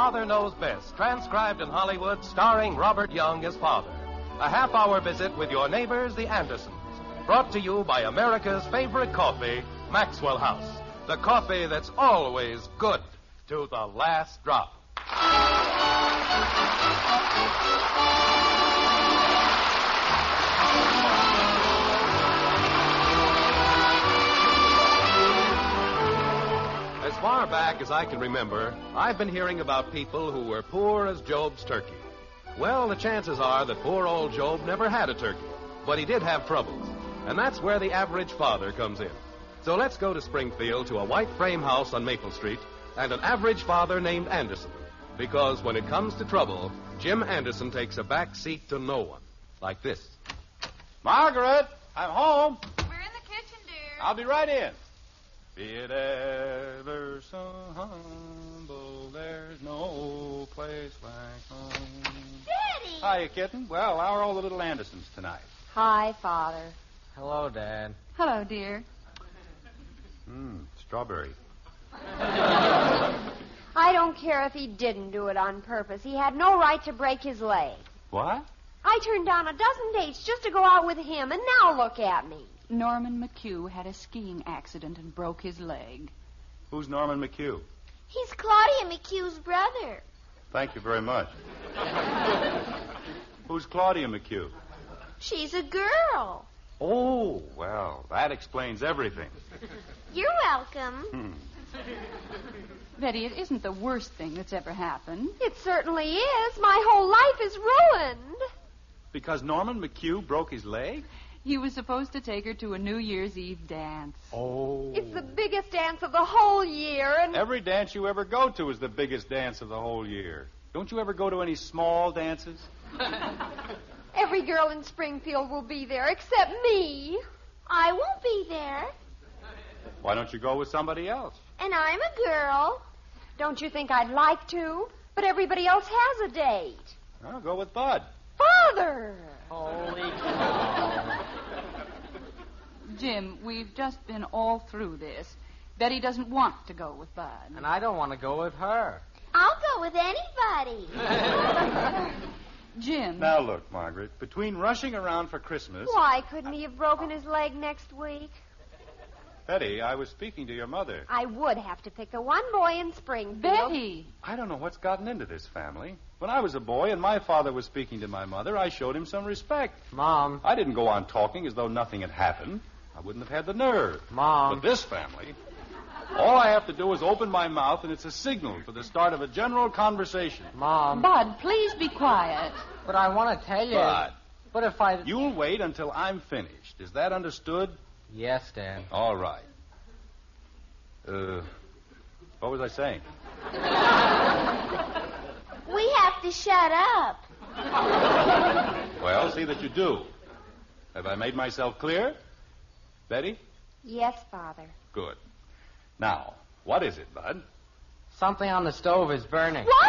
Father Knows Best, transcribed in Hollywood, starring Robert Young as father. A half-hour visit with your neighbors, the Andersons. Brought to you by America's favorite coffee, Maxwell House. The coffee that's always good to the last drop. As far back as I can remember, I've been hearing about people who were poor as Job's turkey. Well, the chances are that poor old Job never had a turkey, but he did have troubles. And that's where the average father comes in. So let's go to Springfield to a white frame house on Maple Street and an average father named Anderson. Because when it comes to trouble, Jim Henderson takes a back seat to no one. Like this. Margaret, I'm home. We're in the kitchen, dear. I'll be right in. Be it ever so humble, there's no place like home. Daddy! Hiya, kitten. Well, how are all the little Andersons tonight? Hi, Father. Hello, Dad. Hello, dear. Strawberry. I don't care if he didn't do it on purpose. He had no right to break his leg. What? I turned down a dozen dates just to go out with him, and now look at me. Norman McHugh had a skiing accident and broke his leg. Who's Norman McHugh? He's Claudia McHugh's brother. Thank you very much. Who's Claudia McHugh? She's a girl. Oh, well, that explains everything. You're welcome. Betty, it isn't the worst thing that's ever happened. It certainly is. My whole life is ruined. Because Norman McHugh broke his leg? He was supposed to take her to a New Year's Eve dance. Oh. It's the biggest dance of the whole year, and... Every dance you ever go to is the biggest dance of the whole year. Don't you ever go to any small dances? Every girl in Springfield will be there except me. I won't be there. Why don't you go with somebody else? And I'm a girl. Don't you think I'd like to? But everybody else has a date. I'll go with Bud. Father! Holy cow. Jim, we've just been all through this. Betty doesn't want to go with Bud. And I don't want to go with her. I'll go with anybody. Jim. Now, look, Margaret, between rushing around for Christmas... Why couldn't he have broken his leg next week? Betty, I was speaking to your mother. I would have to pick the one boy in Springfield. Betty. I don't know what's gotten into this family. When I was a boy and my father was speaking to my mother, I showed him some respect. Mom. I didn't go on talking as though nothing had happened. I wouldn't have had the nerve. Mom. But this family, all I have to do is open my mouth, and it's a signal for the start of a general conversation. Mom. Bud, please be quiet. But I want to tell you. Bud. But if I... You'll wait until I'm finished. Is that understood? Yes, Dad. All right. What was I saying? We have to shut up. Well, see that you do. Have I made myself clear? Betty? Yes, Father. Good. Now, what is it, Bud? Something on the stove is burning. What?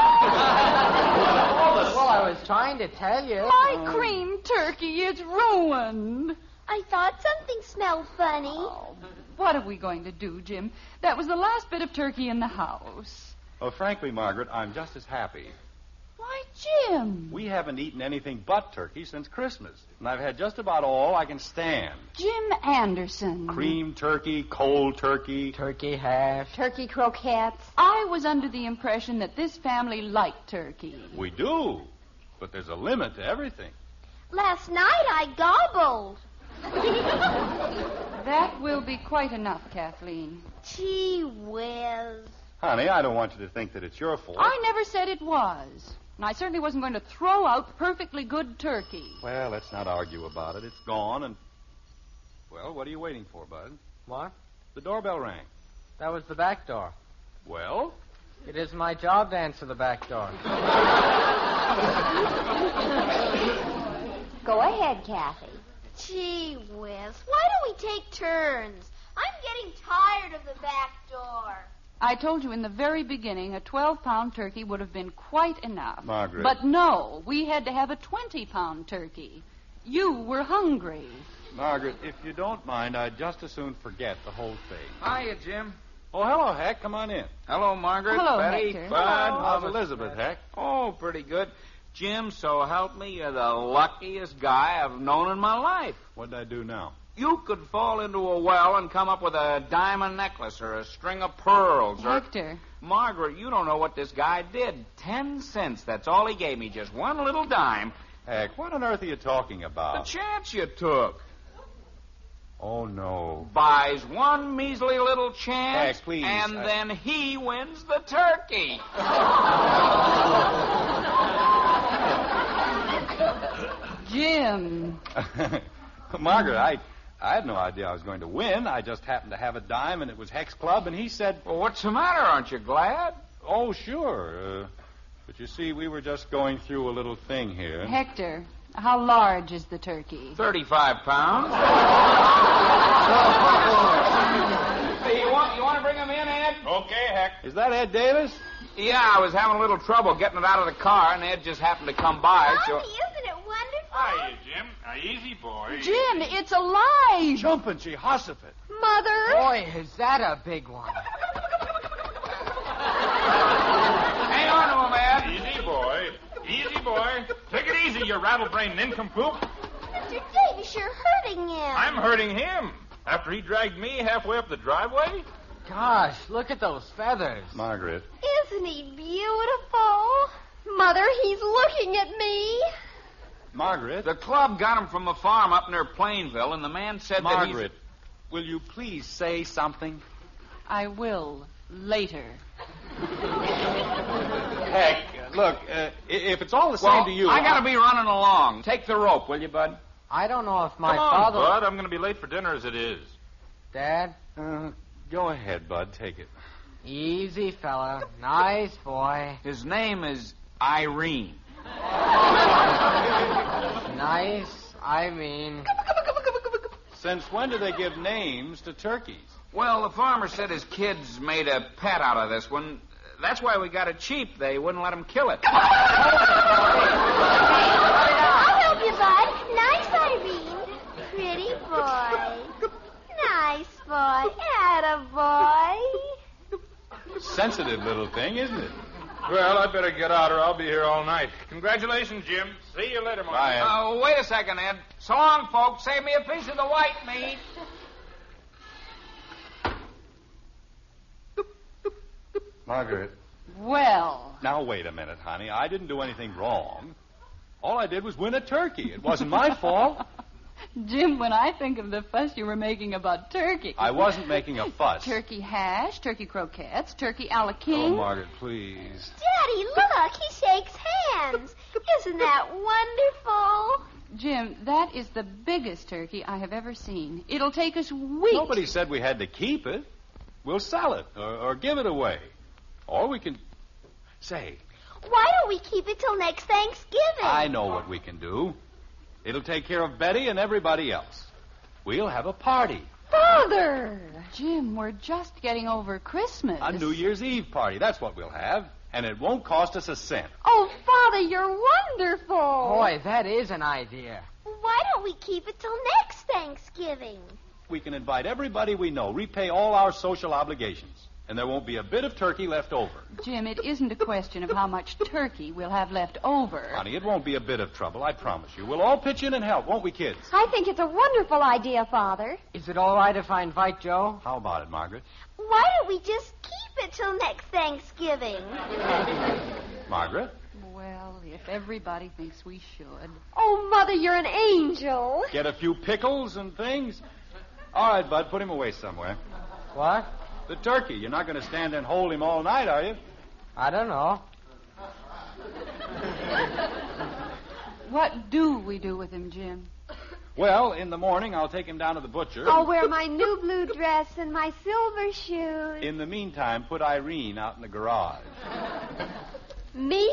Well, I was trying to tell you. My cream turkey is ruined. I thought something smelled funny. Oh, what are we going to do, Jim? That was the last bit of turkey in the house. Well, frankly, Margaret, I'm just as happy. Why, Jim. We haven't eaten anything but turkey since Christmas, and I've had just about all I can stand. Jim Anderson. Cream turkey, cold turkey. Turkey hash. Turkey croquettes. I was under the impression that this family liked turkey. We do, but there's a limit to everything. Last night I gobbled. That will be quite enough, Kathleen. Gee whiz. Honey, I don't want you to think that it's your fault. I never said it was. And I certainly wasn't going to throw out perfectly good turkey. Well, let's not argue about it. It's gone, and... Well, what are you waiting for, Bud? What? The doorbell rang. That was the back door. Well? It is my job to answer the back door. Go ahead, Kathy. Gee whiz. Why don't we take turns? I'm getting tired of the back door. I told you in the very beginning a 12-pound turkey would have been quite enough. Margaret. But no, we had to have a 20-pound turkey. You were hungry. Margaret, if you don't mind, I'd just as soon forget the whole thing. Hiya, Jim. Oh, hello, Heck. Come on in. Hello, Margaret. Hello, Betty. Hector. Bud. How's Elizabeth, Heck? Oh, pretty good. Jim, so help me, you're the luckiest guy I've known in my life. What'd I do now? You could fall into a well and come up with a diamond necklace or a string of pearls or... Hector. Margaret, you don't know what this guy did. 10 cents, that's all he gave me, just one little dime. Heck, what on earth are you talking The about? chance you took. Oh, no. Buys one measly little chance, Heck, please, and then he wins the turkey. Jim. Margaret, I had no idea I was going to win. I just happened to have a dime, and it was Heck's club, and he said... Well, what's the matter? Aren't you glad? Oh, sure. But you see, we were just going through a little thing here. Hector, how large is the turkey? 35 pounds. Hey, you want to bring him in, Ed? Okay, Heck. Is that Ed Davis? Yeah, I was having a little trouble getting it out of the car, and Ed just happened to come by, so... Mommy, isn't it wonderful? Hiya, Jim. Easy, boy. Jim, it's alive. Jumping, Jehoshaphat. Mother. Boy, is that a big one. Hang on to him, Ed. Easy, boy. Easy, boy. Take it easy, you rattle-brained nincompoop. Mr. Davis, you're hurting him. I'm hurting him. After he dragged me halfway up the driveway? Gosh, look at those feathers. Margaret. Isn't he beautiful? Mother, he's looking at me. Margaret. The club got him from a farm up near Plainville, and the man said Margaret, will you please say something? I will later. Heck, look, if it's all the same to you... I gotta be running along. Take the rope, will you, Bud? I don't know if my Come on, father... Bud. I'm going to be late for dinner as it is. Dad? Go ahead, Bud. Take it. Easy, fella. Nice boy. His name is Irene. Nice, I mean... Since when do they give names to turkeys? Well, the farmer said his kids made a pet out of this one. That's why we got it cheap. They wouldn't let him kill it. I'll help you, Bud. Nice, Irene. Pretty boy. Nice boy. Attaboy. Sensitive little thing, isn't it? Well, I'd better get out or I'll be here all night. Congratulations, Jim. See you later, Mark. Bye, Ed. Wait a second, Ed. So long, folks. Save me a piece of the white meat. Margaret. Well, Now, wait a minute, honey. I didn't do anything wrong. All I did was win a turkey. It wasn't my fault. Jim, when I think of the fuss you were making about turkey. I wasn't making a fuss. Turkey hash, turkey croquettes, turkey a la Oh, king. Margaret, please. Daddy, look. He shakes hands. Isn't that wonderful? Jim, that is the biggest turkey I have ever seen. It'll take us weeks. Nobody said we had to keep it. We'll sell it or give it away. Or we can... Say, Why don't we keep it till next Thanksgiving? I know what we can do. It'll take care of Betty and everybody else. We'll have a party. Father! Jim, we're just getting over Christmas. A New Year's Eve party. That's what we'll have. And it won't cost us a cent. Oh, Father, you're wonderful. Boy, that is an idea. Why don't we keep it till next Thanksgiving? We can invite everybody we know, repay all our social obligations, and there won't be a bit of turkey left over. Jim, it isn't a question of how much turkey we'll have left over. Honey, it won't be a bit of trouble, I promise you. We'll all pitch in and help, won't we, kids? I think it's a wonderful idea, Father. Is it all right if I invite Joe? How about it, Margaret? Why don't we just keep it till next Thanksgiving? Margaret? Well, if everybody thinks we should. Oh, Mother, you're an angel. Get a few pickles and things? All right, Bud, put him away somewhere. What? The turkey. You're not going to stand there and hold him all night, are you? I don't know. What do we do with him, Jim? Well, in the morning, I'll take him down to the butcher. I'll wear my new blue dress and my silver shoes. In the meantime, put Irene out in the garage. Me?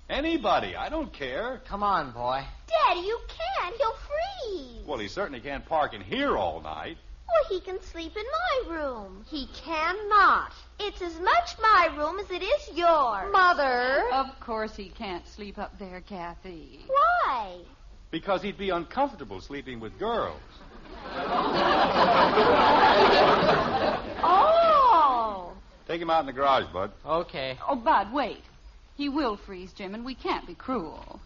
Anybody. I don't care. Come on, boy. Daddy, you can't. He'll freeze. Well, he certainly can't park in here all night. Well, he can sleep in my room. He cannot. It's as much my room as it is yours. Mother. Of course he can't sleep up there, Kathy. Why? Because he'd be uncomfortable sleeping with girls. Oh. Take him out in the garage, Bud. Okay. Oh, Bud, wait. He will freeze, Jim, and we can't be cruel.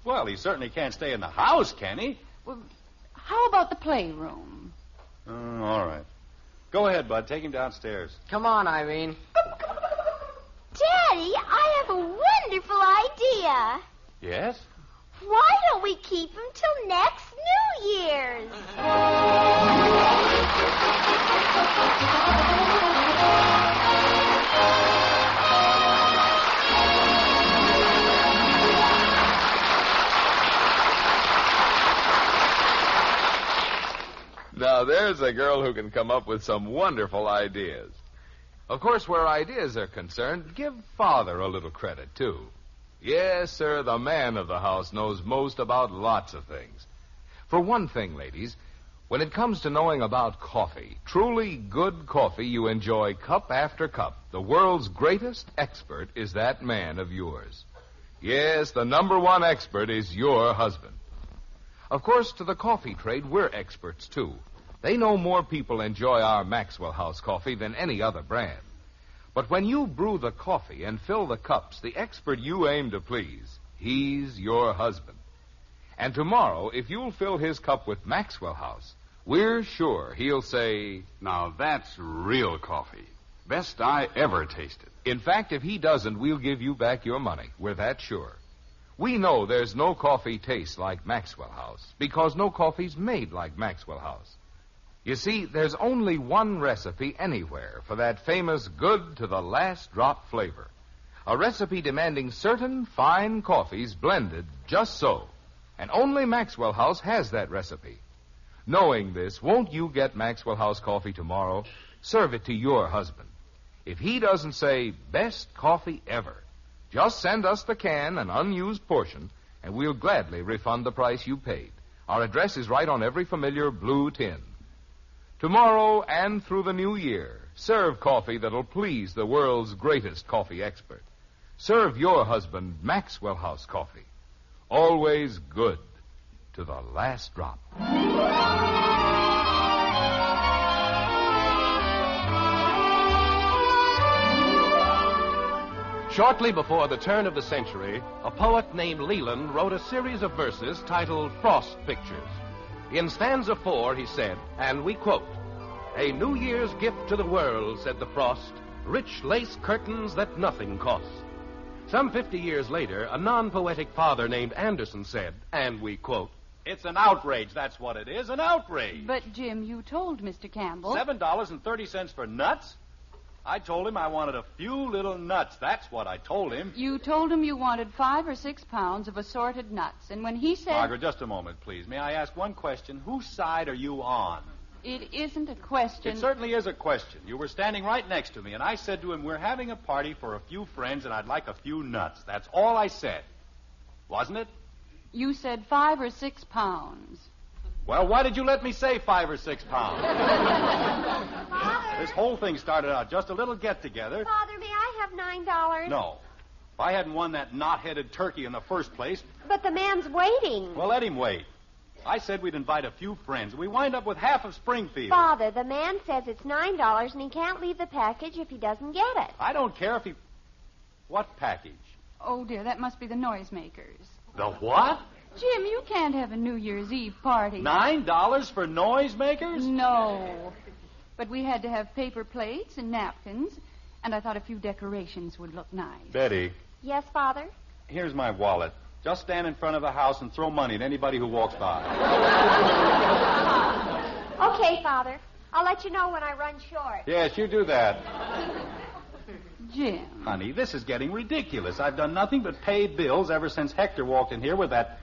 Well, he certainly can't stay in the house, can he? Well, how about the playroom? All right. Go ahead, Bud. Take him downstairs. Come on, Irene. Daddy, I have a wonderful idea. Yes? Why don't we keep him till next New Year's? Now, there's a girl who can come up with some wonderful ideas. Of course, where ideas are concerned, give Father a little credit, too. Yes, sir, the man of the house knows most about lots of things. For one thing, ladies, when it comes to knowing about coffee, truly good coffee you enjoy cup after cup, the world's greatest expert is that man of yours. Yes, the number one expert is your husband. Of course, to the coffee trade, we're experts, too. They know more people enjoy our Maxwell House coffee than any other brand. But when you brew the coffee and fill the cups, the expert you aim to please, he's your husband. And tomorrow, if you'll fill his cup with Maxwell House, we're sure he'll say, "Now that's real coffee. Best I ever tasted." In fact, if he doesn't, we'll give you back your money. We're that sure. We know there's no coffee tastes like Maxwell House, because no coffee's made like Maxwell House. You see, there's only one recipe anywhere for that famous good to the last drop flavor. A recipe demanding certain fine coffees blended just so. And only Maxwell House has that recipe. Knowing this, won't you get Maxwell House coffee tomorrow? Serve it to your husband. If he doesn't say, "Best coffee ever," just send us the can, an unused portion, and we'll gladly refund the price you paid. Our address is right on every familiar blue tin. Tomorrow and through the new year, serve coffee that'll please the world's greatest coffee expert. Serve your husband Maxwell House coffee. Always good to the last drop. Shortly before the turn of the century, a poet named Leland wrote a series of verses titled Frost Pictures. In stanza 4, he said, and we quote, "A New Year's gift to the world," said the frost, "rich lace curtains that nothing cost." Some 50 years later, a non-poetic father named Anderson said, and we quote, It's an outrage, that's what it is, an outrage. But, Jim, you told Mr. Campbell. $7.30 for nuts? I told him I wanted a few little nuts. That's what I told him. You told him you wanted 5 or 6 pounds of assorted nuts. And when he said... Margaret, just a moment, please. May I ask one question? Whose side are you on? It isn't a question. It certainly is a question. You were standing right next to me, and I said to him, "We're having a party for a few friends, and I'd like a few nuts." That's all I said. Wasn't it? You said 5 or 6 pounds. Well, why did you let me say 5 or 6 pounds? Father. This whole thing started out just a little get-together. Father, may I have $9? No. If I hadn't won that knot-headed turkey in the first place... But the man's waiting. Well, let him wait. I said we'd invite a few friends. We wind up with half of Springfield. Father, the man says it's $9 and he can't leave the package if he doesn't get it. I don't care if he... What package? Oh, dear, that must be the noisemakers. The what? Jim, you can't have a New Year's Eve party. $9 for noisemakers? No. But we had to have paper plates and napkins, and I thought a few decorations would look nice. Betty, Yes, Father? here's my wallet. Just stand in front of the house and throw money at anybody who walks by. Okay, Father. I'll let you know when I run short. Yes, you do that. Jim. Honey, this is getting ridiculous. I've done nothing but pay bills ever since Hector walked in here with that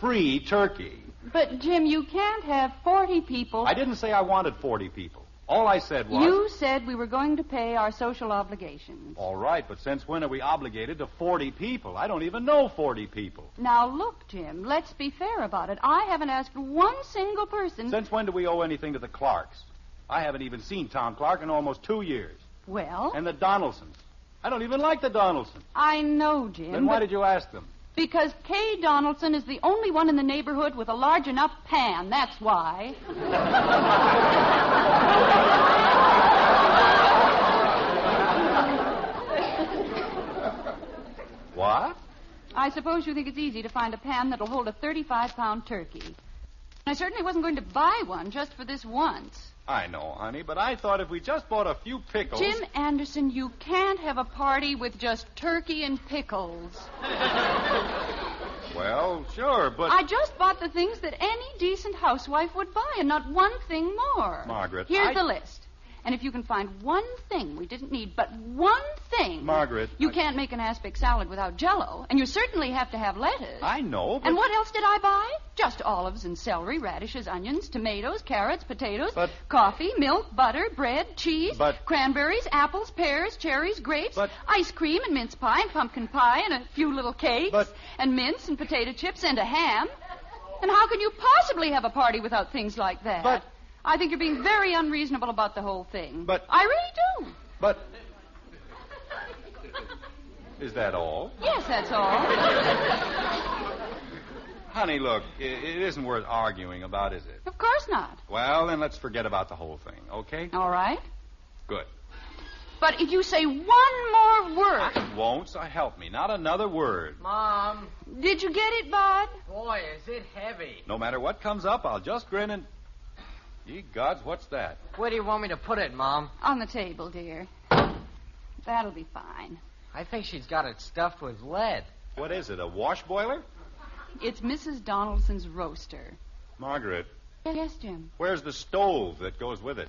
free turkey. But, Jim, you can't have 40 people. I didn't say I wanted 40 people. All I said was... You said we were going to pay our social obligations. All right, but since when are we obligated to 40 people? I don't even know 40 people. Now, look, Jim, let's be fair about it. I haven't asked one single person... Since when do we owe anything to the Clarks? I haven't even seen Tom Clark in almost 2 years. Well? And the Donaldsons. I don't even like the Donaldsons. I know, Jim. Then why did you ask them? Because Kay Donaldson is the only one in the neighborhood with a large enough pan. That's why. What? I suppose you think it's easy to find a pan that'll hold a 35-pound turkey. I certainly wasn't going to buy one just for this once. I know, honey, but I thought if we just bought a few pickles... Jim Anderson, you can't have a party with just turkey and pickles. Well, sure, but... I just bought the things that any decent housewife would buy, and not one thing more. Margaret, Here's the list. And if you can find one thing we didn't need, but one thing... Margaret... You can't make an aspic salad without Jell-O, and you certainly have to have lettuce. I know, but... And what else did I buy? Just olives and celery, radishes, onions, tomatoes, carrots, potatoes, coffee, milk, butter, bread, cheese, cranberries, apples, pears, cherries, grapes, ice cream and mince pie and pumpkin pie and a few little cakes and mince and potato chips and a ham. And how can you possibly have a party without things like that? I think you're being very unreasonable about the whole thing. I really do. Is that all? Yes, that's all. Honey, look, it isn't worth arguing about, is it? Of course not. Well, then let's forget about the whole thing, okay? All right. Good. But if you say one more word... I won't, so help me. Not another word. Mom. Did you get it, Bud? Boy, is it heavy. No matter what comes up, I'll just grin and... Ye gods, what's that? Where do you want me to put it, Mom? On the table, dear. That'll be fine. I think she's got it stuffed with lead. What is it, a wash boiler? It's Mrs. Donaldson's roaster. Margaret. Yes, Jim. Where's the stove that goes with it?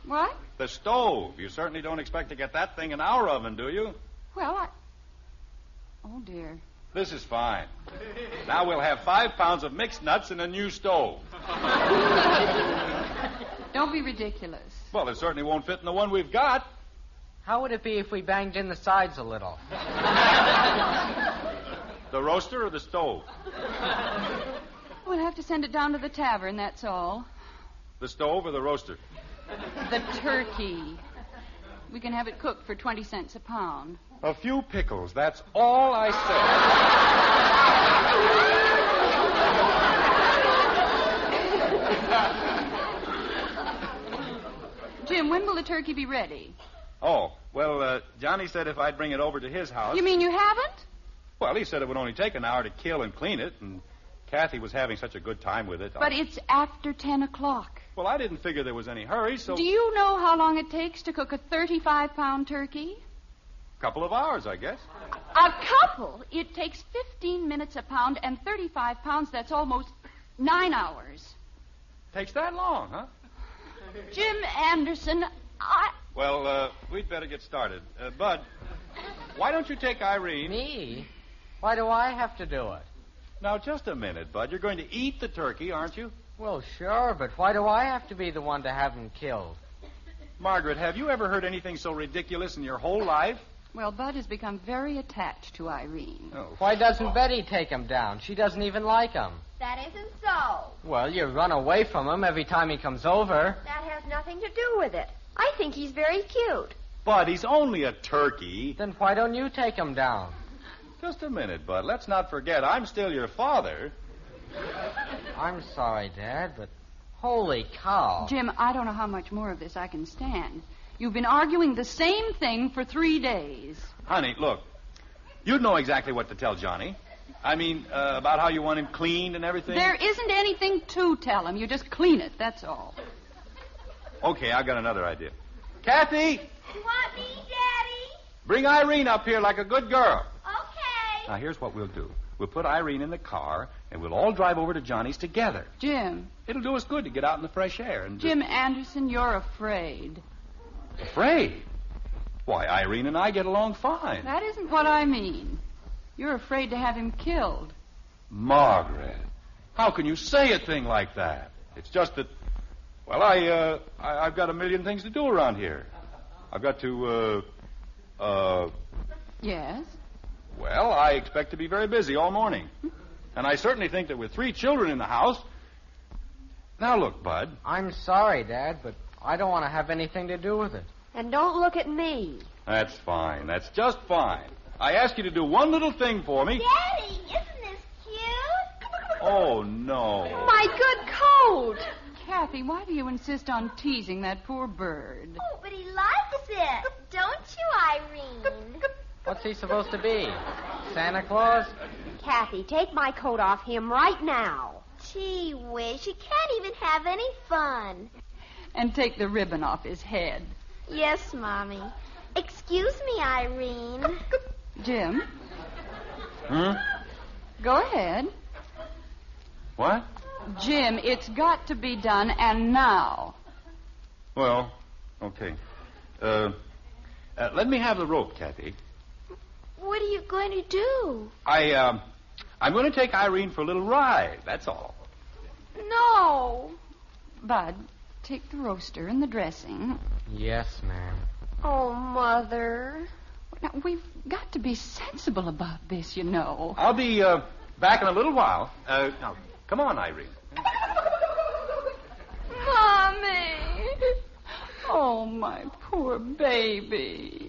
What? The stove. You certainly don't expect to get that thing in our oven, do you? Well, Oh, dear. This is fine. Now we'll have 5 pounds of mixed nuts and a new stove. Don't be ridiculous. Well, it certainly won't fit in the one we've got. How would it be if we banged in the sides a little? The roaster or the stove? We'll have to send it down to the tavern, that's all. The stove or the roaster? The turkey. We can have it cooked for 20 cents a pound. A few pickles, that's all I said. Jim, when will the turkey be ready? Oh, well, Johnny said if I'd bring it over to his house... You mean you haven't? Well, he said it would only take an hour to kill and clean it, and Kathy was having such a good time with it. But it's after 10 o'clock. Well, I didn't figure there was any hurry, so... Do you know how long it takes to cook a 35-pound turkey? Couple of hours, I guess. A couple? It takes 15 minutes a pound, and 35 pounds, that's almost 9 hours. Takes that long, huh? Jim Anderson, Well, we'd better get started. Bud, why don't you take Irene... Me? Why do I have to do it? Now, just a minute, Bud. You're going to eat the turkey, aren't you? Well, sure, but why do I have to be the one to have him killed? Margaret, have you ever heard anything so ridiculous in your whole life? Well, Bud has become very attached to Irene. Oh. Why doesn't Betty take him down? She doesn't even like him. That isn't so. Well, you run away from him every time he comes over. That has nothing to do with it. I think he's very cute. Bud, he's only a turkey. Then why don't you take him down? Just a minute, Bud. Let's not forget, I'm still your father. I'm sorry, Dad, but holy cow. Jim, I don't know how much more of this I can stand. You've been arguing the same thing for 3 days. Honey, look, you know exactly what to tell Johnny. I mean, about how you want him cleaned and everything. There isn't anything to tell him. You just clean it, that's all. Okay, I've got another idea. Kathy! You want me, Daddy? Bring Irene up here like a good girl. Okay. Now, here's what we'll do. We'll put Irene in the car, and we'll all drive over to Johnny's together. Jim. It'll do us good to get out in the fresh air. And Jim Anderson, you're afraid. Afraid? Why, Irene and I get along fine. That isn't what I mean. You're afraid to have him killed. Margaret, how can you say a thing like that? It's just that, well, I've got a million things to do around here. I've got to, Yes? Well, I expect to be very busy all morning. And I certainly think that with 3 children in the house... Now, look, Bud. I'm sorry, Dad, but I don't want to have anything to do with it. And don't look at me. That's fine. That's just fine. I ask you to do one little thing for me. Daddy, isn't this cute? Oh, no. My good coat. Kathy, why do you insist on teasing that poor bird? Oh, but he likes it. Don't you, Irene? What's he supposed to be? Santa Claus? Kathy, take my coat off him right now. Gee whiz, you can't even have any fun. And take the ribbon off his head. Yes, Mommy. Excuse me, Irene. Jim? Hmm? Go ahead. What? Jim, it's got to be done, and now. Well, okay. Let me have the rope, Kathy. What are you going to do? I'm going to take Irene for a little ride, that's all. No. Bud, take the roaster and the dressing. Yes, ma'am. Oh, Mother. Now, we've got to be sensible about this, you know. I'll be back in a little while. Now, come on, Irene. Mommy. Oh, my poor baby.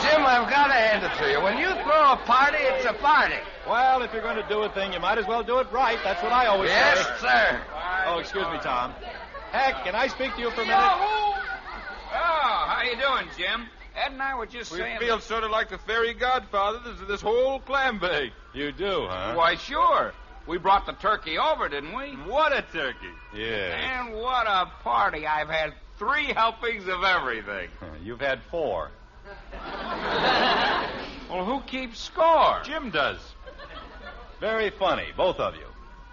Jim, I've got to hand it to you. When you throw a party, it's a party. Well, if you're going to do a thing, you might as well do it right. That's what I always say. Yes, sir. Oh, excuse me, Tom. Heck, can I speak to you for a minute? Oh, how you doing, Jim? Ed and I were just saying... We feel sort of like the fairy godfathers of this whole clam bake. You do, huh? Why, sure. We brought the turkey over, didn't we? What a turkey. Yeah. And what a party. I've had 3 helpings of everything. You've had 4. Well, who keeps score? Jim does. Very funny, both of you.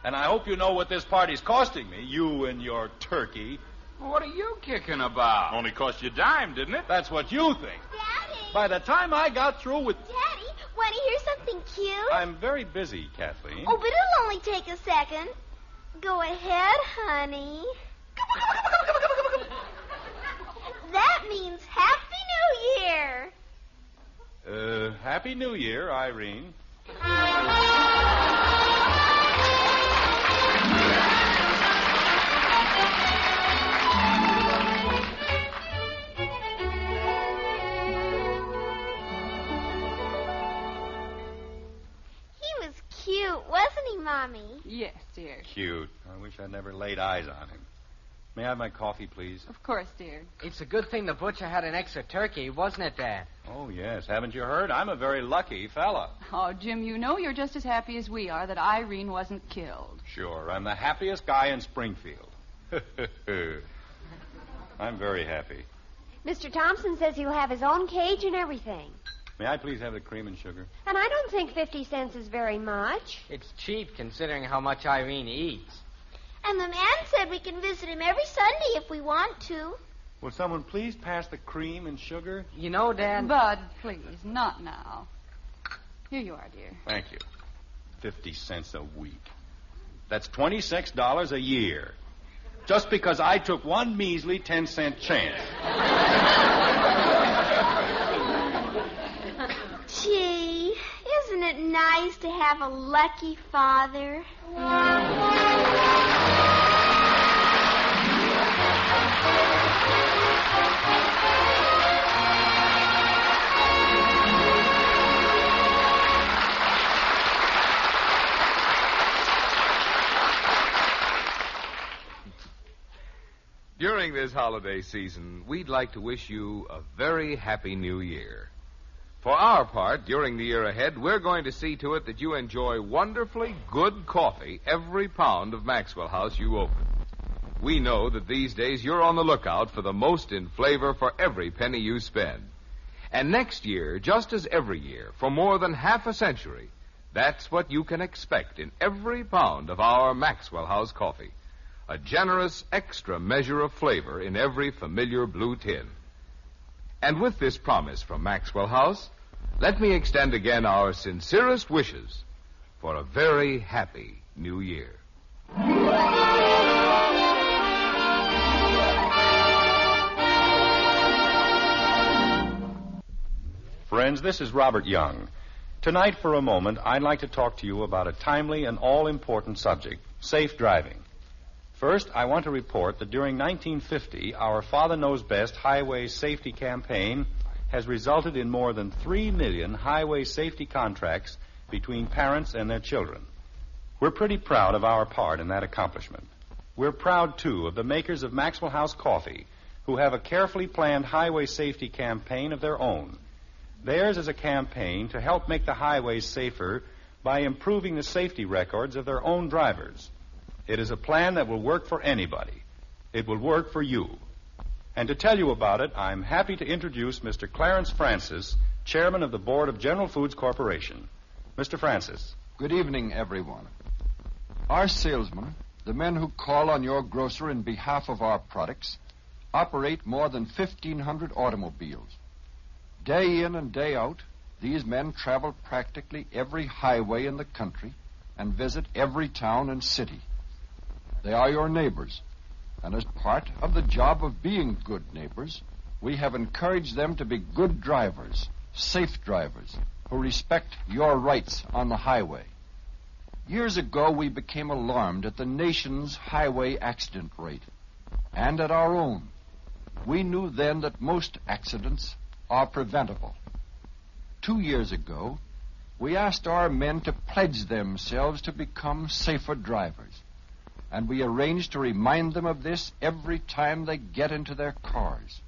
And I hope you know what this party's costing me, you and your turkey. What are you kicking about? Only cost you a dime, didn't it? That's what you think. Daddy! By the time I got through with... Daddy, want to hear something cute? I'm very busy, Kathleen. Oh, but it'll only take a second. Go ahead, honey. That means Happy New Year. Happy New Year, Irene. He was cute, wasn't he, Mommy? Yes, dear. Cute. I wish I'd never laid eyes on him. May I have my coffee, please? Of course, dear. It's a good thing the butcher had an extra turkey, wasn't it, Dad? Oh, yes. Haven't you heard? I'm a very lucky fella. Oh, Jim, you know you're just as happy as we are that Irene wasn't killed. Sure. I'm the happiest guy in Springfield. I'm very happy. Mr. Thompson says he'll have his own cage and everything. May I please have the cream and sugar? And I don't think 50 cents is very much. It's cheap considering how much Irene eats. And the man said we can visit him every Sunday if we want to. Will someone please pass the cream and sugar? You know, Dad... Bud, please, not now. Here you are, dear. Thank you. 50 cents a week. That's $26 a year. Just because I took one measly 10-cent chance. Gee, isn't it nice to have a lucky father? During this holiday season, we'd like to wish you a very happy new year. For our part, during the year ahead, we're going to see to it that you enjoy wonderfully good coffee every pound of Maxwell House you open. We know that these days you're on the lookout for the most in flavor for every penny you spend. And next year, just as every year, for more than half a century, that's what you can expect in every pound of our Maxwell House coffee. A generous extra measure of flavor in every familiar blue tin. And with this promise from Maxwell House, let me extend again our sincerest wishes for a very happy new year. Friends, this is Robert Young. Tonight, for a moment, I'd like to talk to you about a timely and all-important subject, safe driving. First, I want to report that during 1950, our Father Knows Best highway safety campaign has resulted in more than 3 million highway safety contracts between parents and their children. We're pretty proud of our part in that accomplishment. We're proud, too, of the makers of Maxwell House Coffee, who have a carefully planned highway safety campaign of their own. Theirs is a campaign to help make the highways safer by improving the safety records of their own drivers. It is a plan that will work for anybody. It will work for you. And to tell you about it, I'm happy to introduce Mr. Clarence Francis, Chairman of the Board of General Foods Corporation. Mr. Francis. Good evening, everyone. Our salesmen, the men who call on your grocer in behalf of our products, operate more than 1,500 automobiles. Day in and day out, these men travel practically every highway in the country and visit every town and city. They are your neighbors, and as part of the job of being good neighbors, we have encouraged them to be good drivers, safe drivers, who respect your rights on the highway. Years ago, we became alarmed at the nation's highway accident rate, and at our own. We knew then that most accidents are preventable. 2 years ago, we asked our men to pledge themselves to become safer drivers, and we arranged to remind them of this every time they get into their cars.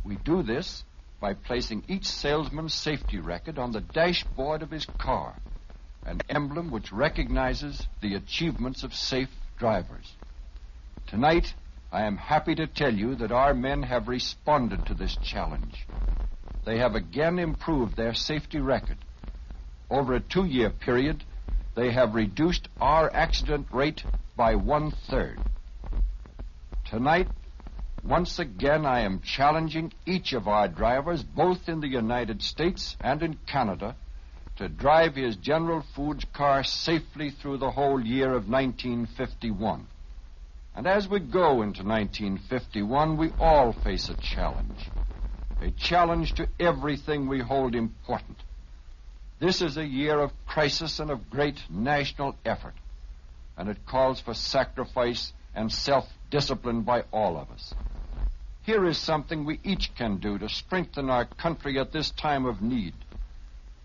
We do this by placing each salesman's safety record on the dashboard of his car, an emblem which recognizes the achievements of safe drivers. Tonight, I am happy to tell you that our men have responded to this challenge. They have again improved their safety record. Over a 2-year period, they have reduced our accident rate by 1/3. Tonight, once again, I am challenging each of our drivers, both in the United States and in Canada, to drive his General Foods car safely through the whole year of 1951. And as we go into 1951, we all face a challenge to everything we hold important. This is a year of crisis and of great national effort, and it calls for sacrifice and self-discipline by all of us. Here is something we each can do to strengthen our country at this time of need.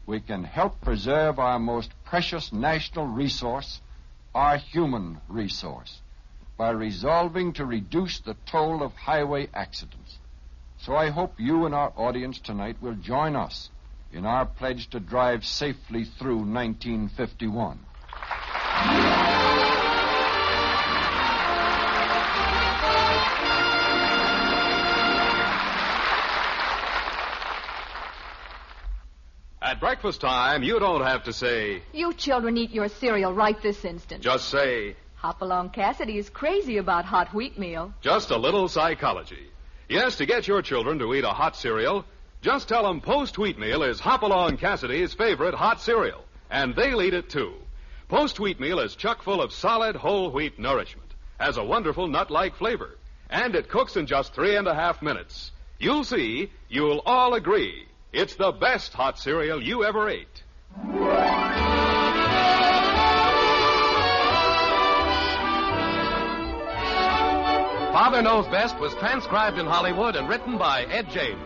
We can help preserve our most precious national resource, our human resource, by resolving to reduce the toll of highway accidents. So I hope you and our audience tonight will join us in our pledge to drive safely through 1951. At breakfast time, you don't have to say, "You children eat your cereal right this instant." Just say, "Hopalong Cassidy is crazy about hot wheatmeal." Just a little psychology. Yes, to get your children to eat a hot cereal, just tell them Post Wheatmeal is Hopalong Cassidy's favorite hot cereal, and they'll eat it too. Post Wheatmeal is chock full of solid whole wheat nourishment, has a wonderful nut-like flavor, and it cooks in just 3.5 minutes. You'll see, you'll all agree, it's the best hot cereal you ever ate. Father Knows Best was transcribed in Hollywood and written by Ed James.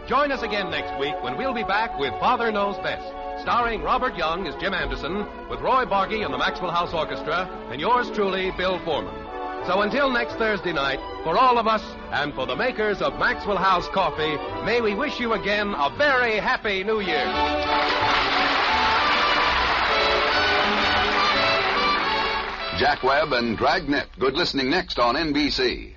Join us again next week when we'll be back with Father Knows Best, starring Robert Young as Jim Henderson, with Roy Bargy and the Maxwell House Orchestra, and yours truly, Bill Foreman. So until next Thursday night, for all of us and for the makers of Maxwell House Coffee, may we wish you again a very happy New Year. Jack Webb and Dragnet. Good listening next on NBC.